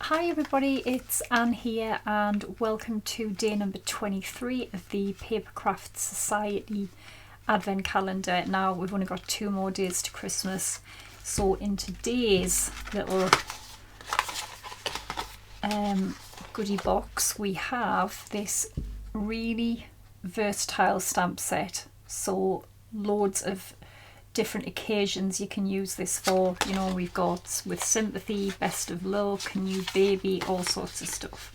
Hi everybody, it's Anne here and welcome to day number 23 of the Papercraft Society Advent Calendar. Now we've only got 2 more days to Christmas, so in today's little goodie box we have this really versatile stamp set, so loads of different occasions you can use this for. You know, we've got with sympathy, best of luck, new baby, all sorts of stuff.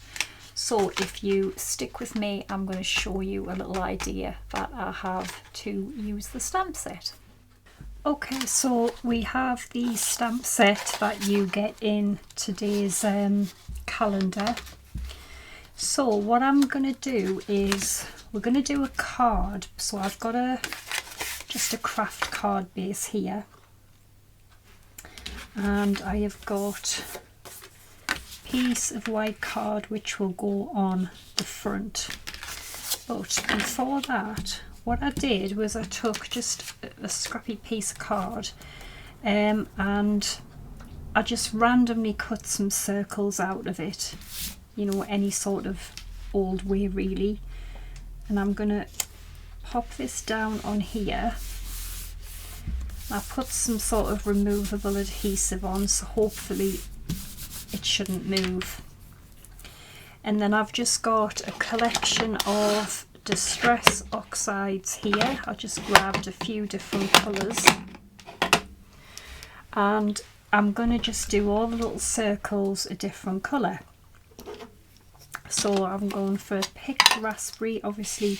So if you stick with me, I'm going to show you a little idea that I have to use the stamp set. Okay, so we have the stamp set that you get in today's calendar. So what I'm going to do is we're going to do a card. So I've got just a craft card base here, and I have got a piece of white card which will go on the front. But before that, what I did was I took just a scrappy piece of card and I just randomly cut some circles out of it, you know, any sort of old way really, and I'm gonna pop this down on here. I put some sort of removable adhesive on, so hopefully it shouldn't move. And then I've just got a collection of distress oxides here. I just grabbed a few different colours, and I'm going to just do all the little circles a different colour. So I'm going for a picked raspberry. Obviously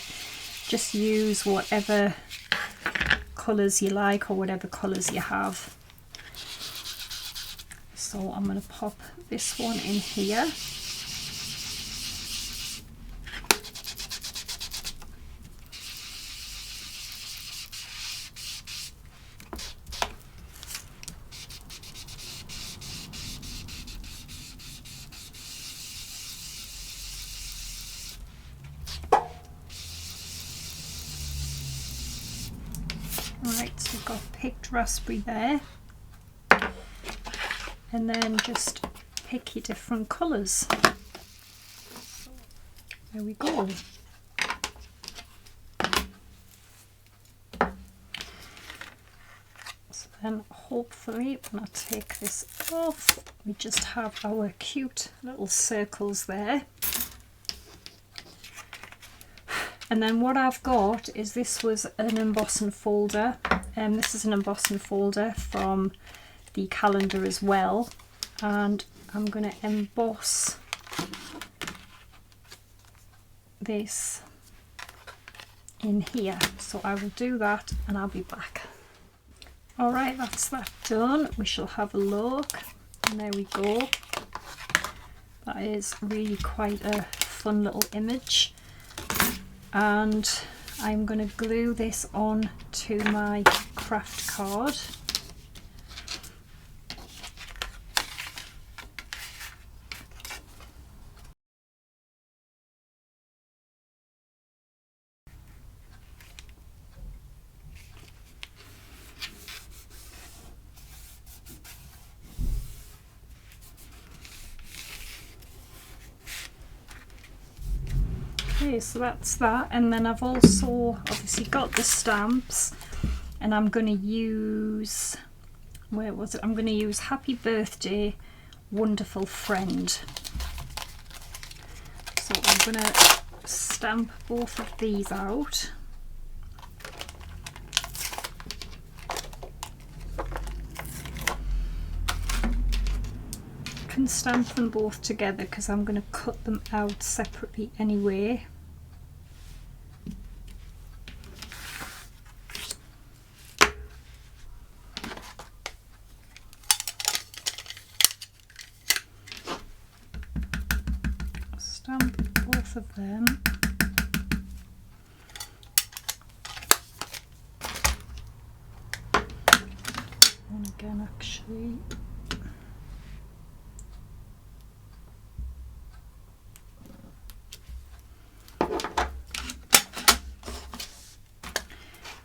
just use whatever colours you like or whatever colours you have. So I'm going to pop this one in here. Right, so we've got picked raspberry there, and then just pick your different colours. There we go. So then hopefully when I take this off, we just have our cute little circles there. And then what I've got is, this was an embossing folder, and this is an embossing folder from the calendar as well, and I'm going to emboss this in here. So I will do that and I'll be back. Alright, that's that done. We shall have a look, and there we go. That is really quite a fun little image. And I'm going to glue this on to my craft card. Okay, so that's that, and then I've also obviously got the stamps, and I'm going to use, where was it? I'm going to use Happy Birthday Wonderful Friend. So I'm going to stamp both of these out. I can stamp them both together because I'm going to cut them out separately anyway. Stamp both of them. One again actually.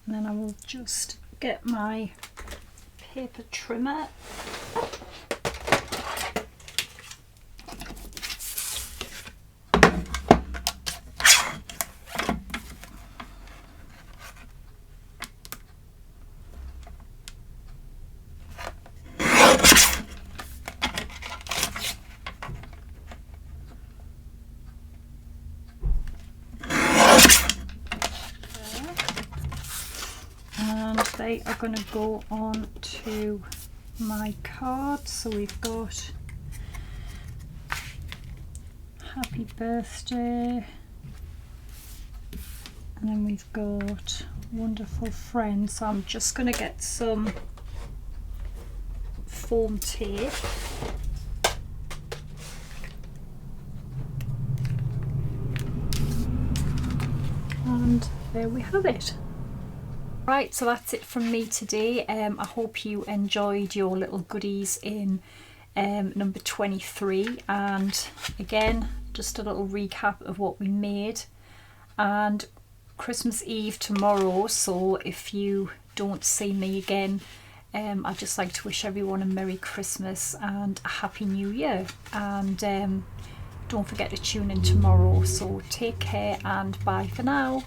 And then I will just get my paper trimmer they are going to go on to my card. So we've got happy birthday, and then we've got wonderful friend. So I'm just going to get some foam tape and there we have it. Right, so that's it from me today. I hope you enjoyed your little goodies in number 23, and again just a little recap of what we made. And Christmas Eve tomorrow, so if you don't see me again, I'd just like to wish everyone a Merry Christmas and a Happy New Year, and don't forget to tune in tomorrow. So take care and bye for now.